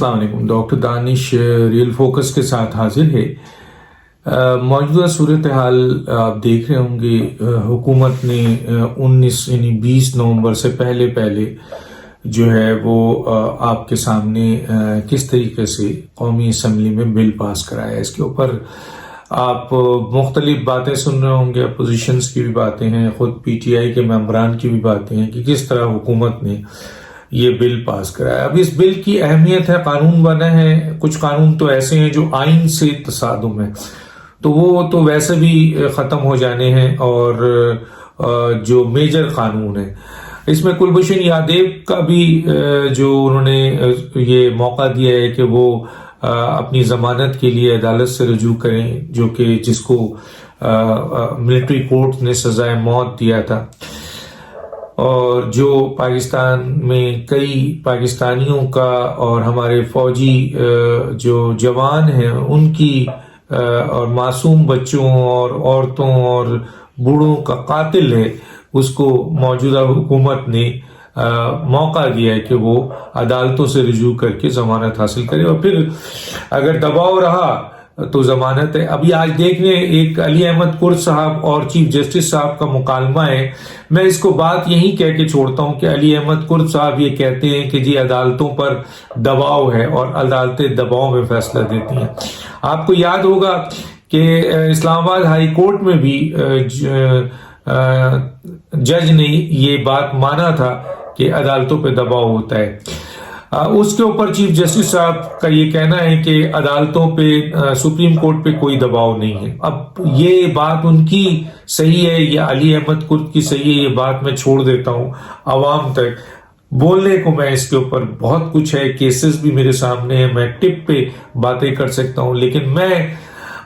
अस्सलाम वालेकुम। Doctor Danish real focus के साथ हाजिर है। मौजूदा सूरत हाल आप देख रहे होंगे, हुकूमत ने 19 यानी 20 नवंबर से पहले जो है वो आपके सामने किस तरीके से कौमी असम्बली में बिल पास कराया। इसके ऊपर आप मुख्तलिफ बातें सुन रहे होंगे, अपोजिशंस की भी बातें हैं, खुद PTI के मेंबरान की भी बातें हैं कि किस तरह हुकूमत ने ये बिल पास कराया। अब इस बिल की अहमियत है, कानून बने हैं, कुछ कानून तो ऐसे हैं जो आइन से तसादुम है, तो वो तो वैसे भी ख़त्म हो जाने हैं। और जो मेजर कानून है इसमें कुलभूषण यादव का भी जो उन्होंने ये मौका दिया है कि वो अपनी ज़मानत के लिए अदालत से रजू करें, जो कि जिसको मिलिट्री कोर्ट ने सजाए मौत दिया था। और जो पाकिस्तान में कई पाकिस्तानियों का और हमारे फौजी जो जवान हैं उनकी और मासूम बच्चों और औरतों और बूढ़ों का कातिल है, उसको मौजूदा हुकूमत ने मौका दिया है कि वो अदालतों से रुजू करके जमानत हासिल करे, और फिर अगर दबाव रहा तो जमानत है। अभी आज देखने एक अली अहमद कुर्द साहब और चीफ जस्टिस साहब का मुकालमा है। मैं इसको बात यही कह के छोड़ता हूं कि अली अहमद कुर्द साहब ये कहते हैं कि जी अदालतों पर दबाव है और अदालतें दबाव में फैसला देती हैं। आपको याद होगा कि इस्लामाबाद हाई कोर्ट में भी जज ने ये बात माना था कि अदालतों पे दबाव होता है। उसके ऊपर चीफ जस्टिस साहब का ये कहना है कि अदालतों पे सुप्रीम कोर्ट पे कोई दबाव नहीं है। अब ये बात उनकी सही है या अली अहमद कुर्द की सही है, ये बात मैं छोड़ देता हूं अवाम तक। बोलने को मैं इसके ऊपर बहुत कुछ है, केसेस भी मेरे सामने है, मैं टिप पे बातें कर सकता हूं, लेकिन मैं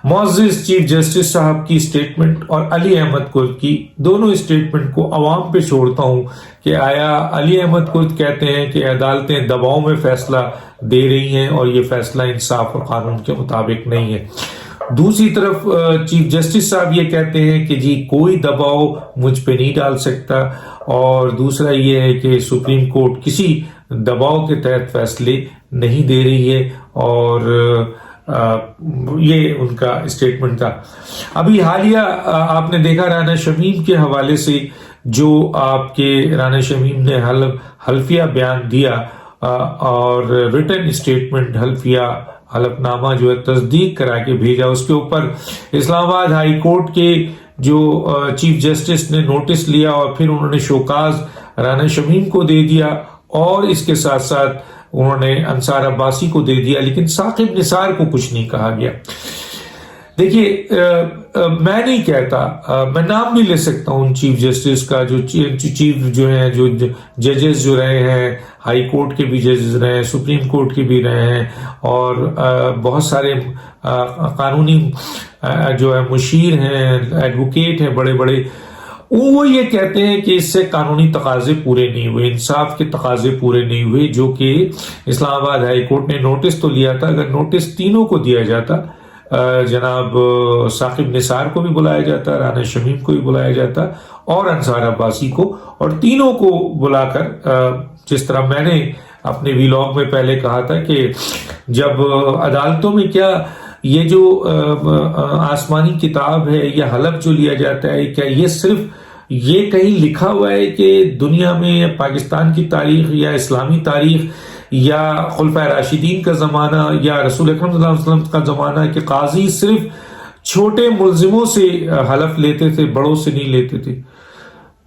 मुअज़्ज़िज़ चीफ जस्टिस साहब की स्टेटमेंट और अली अहमद कुर्द की दोनों स्टेटमेंट को अवाम पे छोड़ता हूं कि आया अली अहमद कुर्द कहते हैं कि अदालतें दबाव में फैसला दे रही हैं और ये फैसला इंसाफ और कानून के मुताबिक नहीं है। दूसरी तरफ चीफ जस्टिस साहब ये कहते हैं कि जी कोई दबाव मुझ पे नहीं डाल सकता, और दूसरा ये है कि सुप्रीम कोर्ट किसी दबाव के तहत फैसले नहीं दे रही है। और ये उनका स्टेटमेंट था। अभी हालिया आपने देखा राना शमीम के हवाले से, जो आपके राना शमीम ने हल्फिया बयान दिया और रिटन स्टेटमेंट हलफनामा जो है तस्दीक करा के भेजा। उसके ऊपर इस्लामाबाद हाई कोर्ट के जो चीफ जस्टिस ने नोटिस लिया और फिर उन्होंने शोकाज राना शमीम को दे दिया, और इसके साथ साथ उन्होंने अंसार अब्बासी को दे दिया, लेकिन साकिब निसार को कुछ नहीं कहा गया। देखिए मैं नहीं कहता, मैं नाम नहीं ले सकता उन चीफ जस्टिस का जो चीफ जो हैं, जो जजेस जो रहे हैं, हाई कोर्ट के भी जजेस रहे हैं, सुप्रीम कोर्ट के भी रहे हैं, और बहुत सारे कानूनी जो है मुशीर हैं, एडवोकेट हैं बड़े बड़े, वो ये कहते हैं कि इससे कानूनी तकाजे पूरे नहीं हुए, इंसाफ के तकाजे पूरे नहीं हुए, जो कि इस्लामाबाद हाई कोर्ट ने नोटिस तो लिया था। अगर नोटिस तीनों को दिया जाता, जनाब साकिब निसार को भी बुलाया जाता, राना शमीम को भी बुलाया जाता और अंसार अब्बासी को, और तीनों को बुलाकर, जिस तरह मैंने अपने व्लॉग में पहले कहा था कि जब अदालतों में क्या ये जो आसमानी किताब है या हलफ जो लिया जाता है, क्या ये सिर्फ ये कहीं लिखा हुआ है कि दुनिया में पाकिस्तान की तारीख या इस्लामी तारीख या खुलफाए राशिदीन का ज़माना या रसूल अकरम सल्लल्लाहु अलैहि वसल्लम का ज़माना कि काजी सिर्फ छोटे मुल्जिमों से हलफ लेते थे, बड़ों से नहीं लेते थे?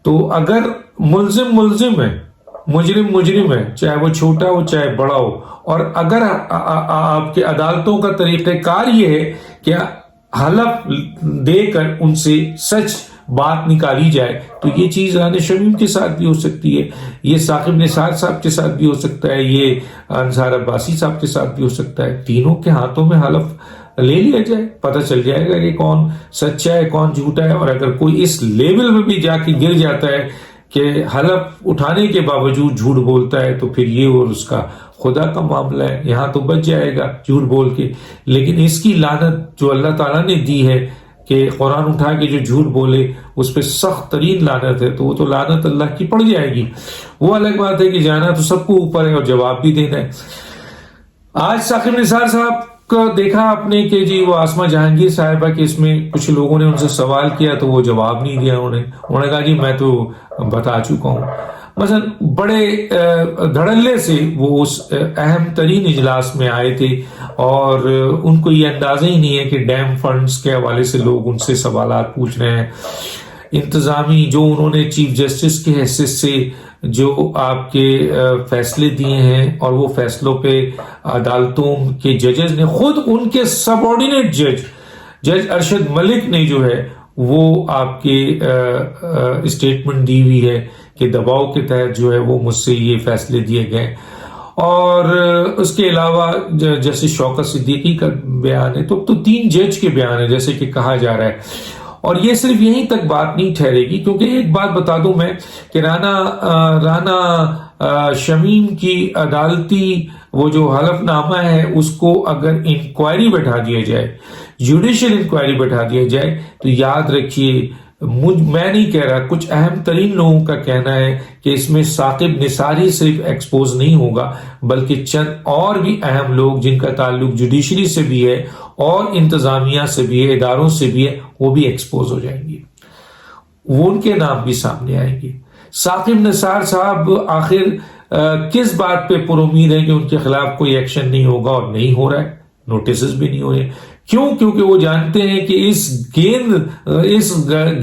तो अगर मुल्जिम है, मुजरिम है, चाहे वो छोटा हो चाहे बड़ा हो, और अगर आपके अदालतों का तरीक़ेकार ये है कि हलफ देकर उनसे सच बात निकाली जाए, तो ये चीज राना शमीम के साथ भी हो सकती है, ये साकिब निसार साहब के साथ भी हो सकता है, ये अंसार अब्बासी साहब के साथ भी हो सकता है। तीनों के हाथों में हलफ ले लिया जाए, पता चल जाएगा कि कौन सच्चा है कौन झूठा है। और अगर कोई इस लेवल में भी जाके गिर जाता है कि हलफ उठाने के बावजूद झूठ बोलता है, तो फिर ये और उसका खुदा का मामला है, यहाँ तो बच जाएगा झूठ बोल के। लेकिन इसकी लानत जो अल्लाह ताला ने दी है कि कुरान उठा के जो झूठ बोले उस पर सख्त तरीन लानत है, तो वो तो लानत अल्लाह की पड़ जाएगी। वो अलग बात है कि जाना तो सबको ऊपर है और जवाब भी देना है। آج ثاقب نثار صاحب کو دیکھا آپ نے کہ جی وہ آسمہ جہانگیر صاحبہ کیس میں کچھ لوگوں نے ان سے سوال کیا تو وہ جواب نہیں دیا. انہوں نے کہا جی میں تو بتا چکا ہوں. مثلا بڑے دھڑلے سے وہ اس اہم ترین اجلاس میں آئے تھے اور ان کو یہ اندازہ ہی نہیں ہے کہ ڈیم فنڈز کے حوالے سے لوگ ان سے سوالات پوچھ رہے ہیں. انتظامی جو انہوں نے چیف جسٹس کے حیثیت سے جو آپ کے فیصلے دیے ہیں اور وہ فیصلوں پہ عدالتوں کے ججز نے خود ان کے سب آرڈینیٹ جج ارشد ملک نے جو ہے وہ آپ کے اسٹیٹمنٹ دی ہوئی ہے کہ دباؤ کے تحت جو ہے وہ مجھ سے یہ فیصلے دیے گئے. اور اس کے علاوہ جیسے شوکت صدیقی کا بیان ہے تو 3 جج کے بیان ہے جیسے کہ کہا جا رہا ہے. اور یہ صرف یہیں تک بات نہیں ٹھہرے گی کیونکہ ایک بات بتا دوں میں کہ رانا شمیم کی عدالتی وہ جو حلف نامہ ہے اس کو اگر انکوائری بٹھا دیا جائے, جوڈیشل انکوائری بٹھا دیا جائے تو یاد رکھیے میں نہیں کہہ رہا, کچھ اہم ترین لوگوں کا کہنا ہے کہ اس میں ثاقب نثار ہی صرف ایکسپوز نہیں ہوگا بلکہ چند اور بھی اہم لوگ جن کا تعلق جوڈیشری سے بھی ہے اور انتظامیہ سے بھی ہے, اداروں سے بھی ہے, وہ بھی ایکسپوز ہو جائیں گے, وہ ان کے نام بھی سامنے آئیں گے. ثاقب نثار صاحب آخر کس بات پہ پر امید ہے کہ ان کے خلاف کوئی ایکشن نہیں ہوگا اور نہیں ہو رہا ہے, نوٹسز بھی نہیں ہو رہے. کیوں؟ کیونکہ وہ جانتے ہیں کہ اس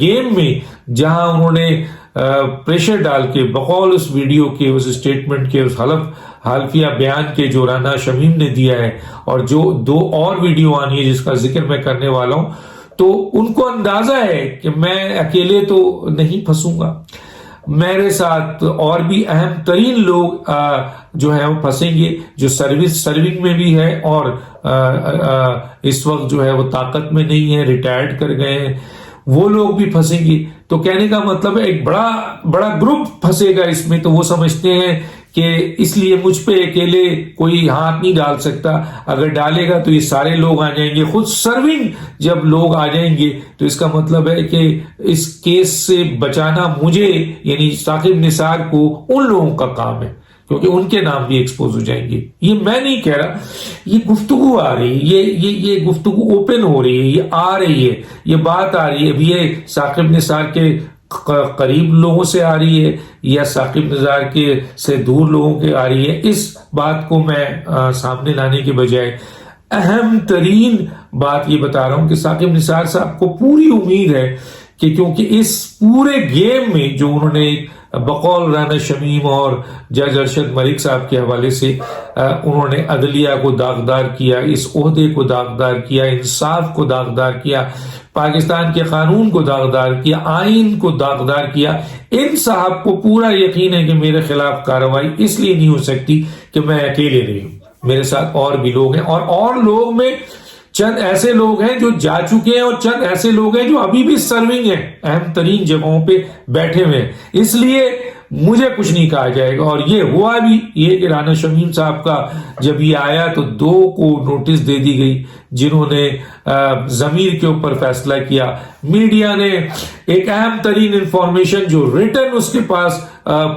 گیم میں جہاں انہوں نے پریشر ڈال کے بقول اس ویڈیو کے, اس اسٹیٹمنٹ کے, اس حلفیہ بیان کے جو رانا شمیم نے دیا ہے اور جو 2 اور ویڈیو آنی ہے جس کا ذکر میں کرنے والا ہوں, تو ان کو اندازہ ہے کہ میں اکیلے تو نہیں پھنسوں گا, میرے ساتھ اور بھی اہم ترین لوگ جو ہے وہ پھنسیں گے, جو سرونگ میں بھی ہے اور اس وقت جو ہے وہ طاقت میں نہیں ہے, ریٹائرڈ کر گئے ہیں, وہ لوگ بھی پھنسیں گے. تو کہنے کا مطلب ہے ایک بڑا گروپ پھنسے گا اس میں. تو وہ سمجھتے ہیں کہ اس لیے مجھ پہ اکیلے کوئی ہاتھ نہیں ڈال سکتا, اگر ڈالے گا تو یہ سارے لوگ آ جائیں گے. خود سرونگ جب لوگ آ جائیں گے تو اس کا مطلب ہے کہ اس کیس سے بچانا مجھے یعنی ثاقب نثار کو ان لوگوں کا کام ہے کیونکہ ان کے نام بھی ایکسپوز ہو جائیں گے. یہ میں نہیں کہہ رہا, یہ گفتگو آ رہی ہے, یہ گفتگو اوپن ہو رہی ہے, یہ آ رہی ہے, یہ بات آ رہی ہے. اب یہ ثاقب نثار کے قریب لوگوں سے آ رہی ہے یا ثاقب نثار کے سے دور لوگوں کے آ رہی ہے, اس بات کو میں سامنے لانے کے بجائے اہم ترین بات یہ بتا رہا ہوں کہ ثاقب نثار صاحب کو پوری امید ہے کہ کیونکہ اس پورے گیم میں جو انہوں نے بقول رانا شمیم اور جج ارشد ملک صاحب کے حوالے سے انہوں نے عدلیہ کو داغدار کیا, اس عہدے کو داغدار کیا, انصاف کو داغدار کیا, پاکستان کے قانون کو داغدار کیا, آئین کو داغدار کیا. ان صاحب کو پورا یقین ہے کہ میرے خلاف کارروائی اس لیے نہیں ہو سکتی کہ میں اکیلے نہیں ہوں, میرے ساتھ اور بھی لوگ ہیں اور لوگ میں چند ایسے لوگ ہیں جو جا چکے ہیں اور چند ایسے لوگ ہیں جو ابھی بھی سرونگ ہیں, اہم ترین جگہوں پہ بیٹھے ہوئے ہیں. اس لیے مجھے کچھ نہیں کہا جائے گا. اور یہ ہوا بھی یہ کہ رانا شمیم صاحب کا جب یہ آیا تو 2 کو نوٹس دے دی گئی جنہوں نے ضمیر کے اوپر فیصلہ کیا. میڈیا نے ایک اہم ترین انفارمیشن جو ریٹن اس کے پاس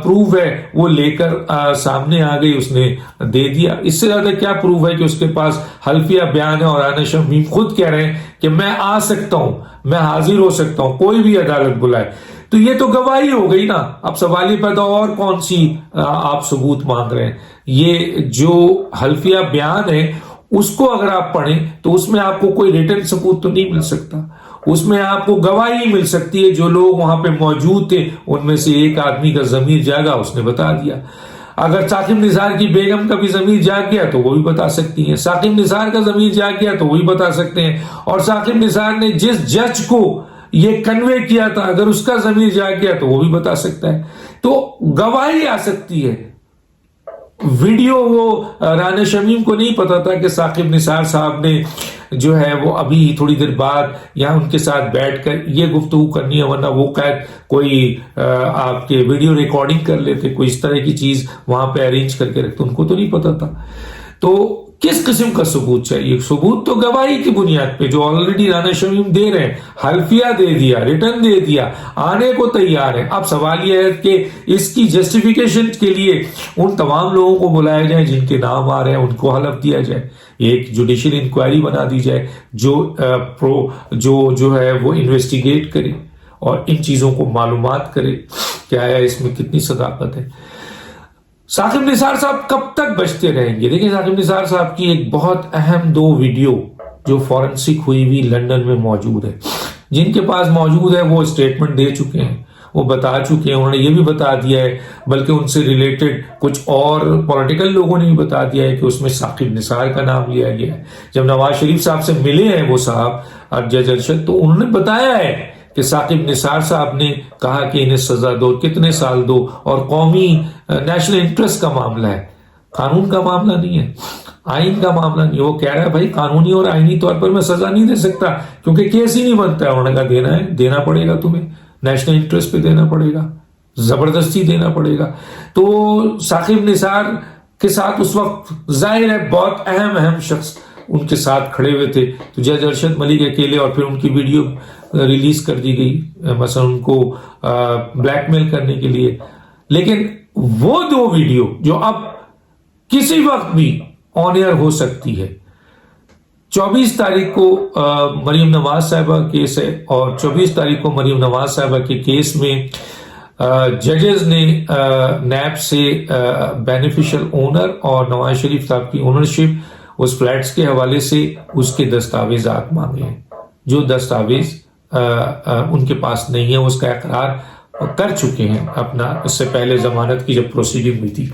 پروف ہے وہ لے کر سامنے آ گئی, اس نے دے دیا. اس سے زیادہ کیا پروف ہے کہ اس کے پاس حلفیہ بیان ہے اور رانا شمیم خود کہہ رہے ہیں کہ میں آ سکتا ہوں, میں حاضر ہو سکتا ہوں, کوئی بھی عدالت بلائے. تو یہ تو گواہی ہو گئی نا. اب سوال یہ پیدا اور کون سی آپ ثبوت مانگ رہے ہیں. یہ جو حلفیہ بیان ہے اس کو اگر آپ پڑھیں تو اس میں آپ کو کوئی ریٹن ثبوت تو نہیں مل سکتا, اس میں آپ کو گواہی مل سکتی ہے. جو لوگ وہاں پہ موجود تھے ان میں سے ایک آدمی کا ضمیر جاگا, اس نے بتا دیا. اگر ثاقب نثار کی بیگم کا بھی ضمیر جاگ گیا تو وہ بھی بتا سکتی ہیں, ثاقب نثار کا ضمیر جاگ گیا تو وہی بتا سکتے ہیں, اور ثاقب نثار نے جس جج کو یہ کنوے کیا تھا اگر اس کا ضمیر جاگ گیا تو وہ بھی بتا سکتا ہے. تو گواہی آ سکتی ہے. ویڈیو وہ رانا شمیم کو نہیں پتا تھا کہ ثاقب نثار صاحب نے جو ہے وہ ابھی تھوڑی دیر بعد یہاں ان کے ساتھ بیٹھ کر یہ گفتگو کرنی ہے, ورنہ وہ قید کوئی آپ کے ویڈیو ریکارڈنگ کر لیتے, کوئی اس طرح کی چیز وہاں پہ ارینج کر کے رکھتے, ان کو تو نہیں پتا تھا. تو किस किस्म का सबूत चाहिए? सबूत तो गवाही की बुनियाद पे जो ऑलरेडी राना शमीम दे रहे हैं, हल्फिया दे दिया, रिटर्न दे दिया, आने को तैयार है। अब सवाल यह है कि इसकी जस्टिफिकेशन के लिए उन तमाम लोगों को बुलाया जाए जिनके नाम आ रहे हैं, उनको हलफ दिया जाए, एक जुडिशियल इंक्वायरी बना दी जाए जो है वो इन्वेस्टिगेट करे और इन चीजों को मालूमात करे क्या है इसमें कितनी सदाकत है। साकिब निसार साहब कब तक बचते रहेंगे? देखिए, साकिब निसार साहब की एक बहुत अहम 2 वीडियो जो फॉरेंसिक हुई भी लंदन में मौजूद है, जिनके पास मौजूद है वो स्टेटमेंट दे चुके हैं, वो बता चुके हैं, उन्होंने ये भी बता दिया है, बल्कि उनसे रिलेटेड कुछ और पॉलिटिकल लोगों ने भी बता दिया है कि उसमें साकिब निसार का नाम लिया गया है। जब नवाज शरीफ साहब से मिले हैं वो साहब और जज अरशद, तो उन्होंने बताया है कि साकिब निसार साहब ने कहा कि इन्हें सजा दो, कितने साल दो, और कौमी नेशनल इंटरेस्ट का मामला है, कानून का मामला नहीं है, आइन का मामला नहीं है। वो कह रहा है भाई कानूनी और आईनी तौर पर मैं सजा नहीं दे सकता क्योंकि केस ही नहीं बनता है। उन्होंने कहा देना है, देना पड़ेगा, तुम्हें नेशनल इंटरेस्ट पे देना पड़ेगा, जबरदस्ती देना पड़ेगा। तो साकिब निसार के साथ उस वक्त जाहिर है बहुत अहम शख्स उनके साथ खड़े हुए थे, तो जज अरशद मलिक अकेले, और फिर उनकी वीडियो रिलीज कर दी गई मसलन उनको ब्लैकमेल करने के लिए। लेकिन वो 2 वीडियो जो अब किसी वक्त भी ऑन एयर हो सकती है, 24 तारीख को मरीम नवाज साहिबा केस है, और 24 तारीख को मरीम नवाज साहिबा के केस में जजेस ने नैब से बेनिफिशियल ओनर और नवाज शरीफ साहब की ओनरशिप उस फ्लैट्स के हवाले से उसके दस्तावेजात मांगे हैं, जो दस्तावेज उनके पास नहीं है, उसका इकरार कर चुके हैं अपना, इससे पहले जमानत की जब प्रोसीडिंग हुई थी।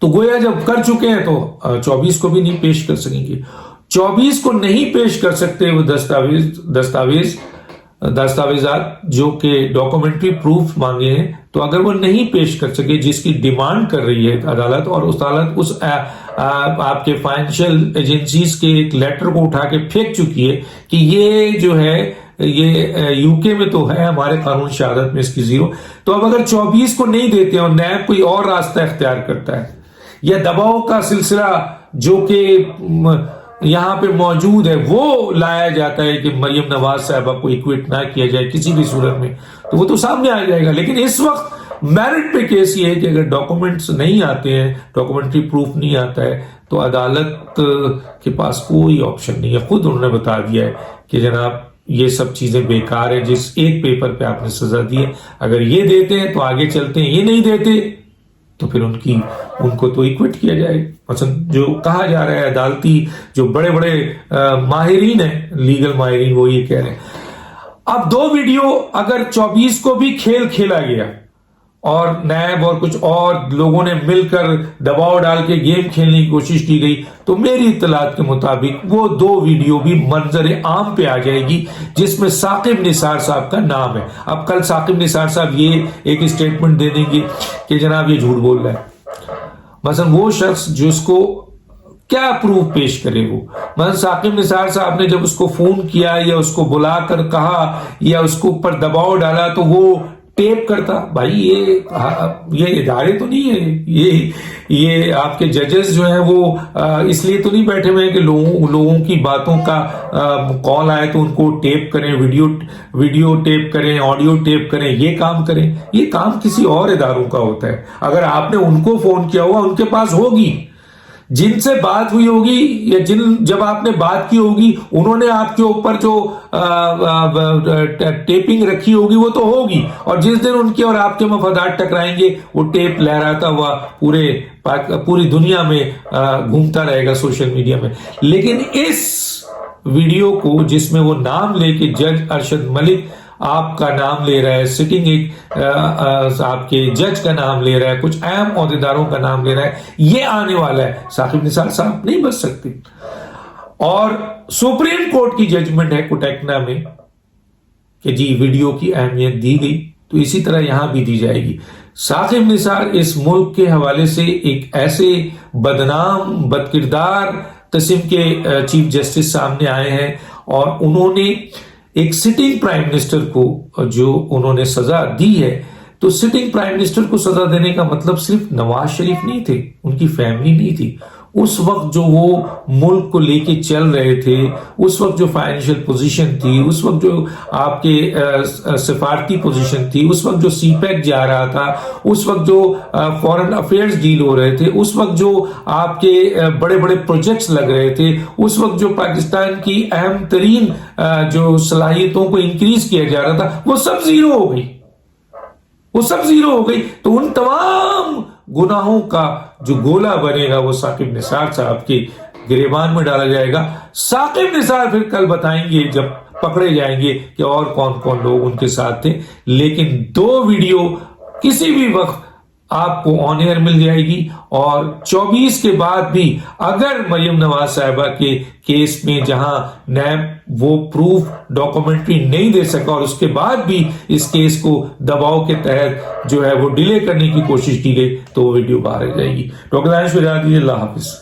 तो गोया जब कर चुके हैं तो 24 को भी नहीं पेश कर सकेंगे। 24 को नहीं पेश कर सकते वो दस्तावेजात जो कि डॉक्यूमेंट्री प्रूफ मांगे हैं, तो अगर वो नहीं पेश कर सके जिसकी डिमांड कर रही है अदालत, और उस अदालत उस आपके फाइनेंशियल एजेंसीज के एक लेटर को उठा के फेंक चुकी है कि ये जो है ये यूके में तो है, हमारे कानून शहादत में इसकी जीरो। तो अब अगर 24 को नहीं देते और नैब कोई और रास्ता इख्तियार करता है या दबाव का सिलसिला जो कि यहां पे मौजूद है वो लाया जाता है कि मरियम नवाज साहिबा को इक्विट ना किया जाए किसी भी सूरत में, तो वो तो सामने आ जाएगा। लेकिन इस वक्त मेरिट पे केस ये है कि अगर डॉक्यूमेंट्स नहीं आते हैं, डॉक्यूमेंट्री प्रूफ नहीं आता है, तो अदालत के पास कोई ऑप्शन नहीं है। खुद उन्होंने बता दिया है कि जनाब ये सब चीजें बेकार है, जिस एक पेपर पे आपने सजा दी है, अगर ये देते हैं तो आगे चलते हैं, ये नहीं देते तो फिर उनको तो इक्विट किया जाए। मतलब जो कहा जा रहा है अदालती जो बड़े बड़े माहिरीन हैं, लीगल माहिरीन, वो ये कह रहे हैं। अब 2 वीडियो अगर 24 को भी खेल खेला गया और नैब और कुछ और लोगों ने मिलकर दबाव डाल के गेम खेलने की कोशिश की गई, तो मेरी इत्तलात के मुताबिक वो 2 वीडियो भी मंजर आम पे आ जाएगी जिसमें साकिब निसार साहब का नाम है। अब कल साकिब निसार साहब ये एक स्टेटमेंट दे देंगे कि जनाब ये झूठ बोल रहा है। मसलन वो शख्स जिसको क्या प्रूफ पेश करे, वो मतलब साकिब निसार साहब ने जब उसको फोन किया या उसको बुलाकर कहा या उसको ऊपर दबाव डाला तो वो टेप करता। भाई ये इदारे तो नहीं है, ये आपके जजेस जो हैं वो इसलिए तो नहीं बैठे हुए हैं कि लोगों की बातों का कॉल आए तो उनको टेप करें, वीडियो टेप करें, ऑडियो टेप करें, ये काम करें। ये काम किसी और इदारों का होता है। अगर आपने उनको फोन किया हुआ, उनके पास होगी, जिनसे बात हुई होगी या जब आपने बात की होगी उन्होंने आपके ऊपर जो टेपिंग रखी होगी वो तो होगी, और जिस दिन उनके और आपके मफादात टकराएंगे वो टेप लहराता हुआ पूरी दुनिया में घूमता रहेगा सोशल मीडिया में। लेकिन इस वीडियो को जिसमें वो नाम लेके जज अरशद मलिक आपका नाम ले रहा है, सिटिंग एक आपके जज का नाम ले रहा है, कुछ अहम ओहदेदारों का नाम ले रहा है, ये आने वाला है। साकिब निसार साहब नहीं बच सकते। और सुप्रीम कोर्ट की जजमेंट है कोटकना में कि जी वीडियो की अहमियत दी गई, तो इसी तरह यहां भी दी जाएगी। साकिब निसार इस मुल्क के हवाले से एक ऐसे बदनाम बदकिरदार किस्म के चीफ जस्टिस सामने आए हैं, और उन्होंने एक सिटिंग प्राइम मिनिस्टर को जो उन्होंने सजा दी है, तो सिटिंग प्राइम मिनिस्टर को सजा देने का मतलब सिर्फ नवाज शरीफ नहीं थे, उनकी फैमिली नहीं थी, اس وقت جو وہ ملک کو لے کے چل رہے تھے، اس وقت جو فائنینشیل پوزیشن تھی، اس وقت جو آپ کے سفارتی پوزیشن تھی، اس وقت جو سی پیک جا رہا تھا، اس وقت جو فورن افیئرز ڈیل ہو رہے تھے، اس وقت جو آپ کے بڑے بڑے پروجیکٹس لگ رہے تھے، اس وقت جو پاکستان کی اہم ترین جو صلاحیتوں کو انکریز کیا جا رہا تھا، وہ سب زیرو ہو گئی، وہ سب زیرو ہو گئی. تو ان تمام گناہوں کا جو گولا بنے گا وہ ثاقب نثار صاحب کے گریبان میں ڈالا جائے گا. ثاقب نثار پھر کل بتائیں گے جب پکڑے جائیں گے کہ اور کون کون لوگ ان کے ساتھ تھے. لیکن 2 ویڈیو کسی بھی وقت آپ کو آن ایئر مل جائے گی، اور 24 کے بعد بھی اگر مریم نواز صاحبہ کے کیس میں جہاں نیب وہ پروف ڈاکومنٹری نہیں دے سکا اور اس کے بعد بھی اس کیس کو دباؤ کے تحت جو ہے وہ ڈیلے کرنے کی کوشش کی گئی، تو وہ ویڈیو باہر آ جائے گی. ڈاکٹر دانش، اللہ حافظ.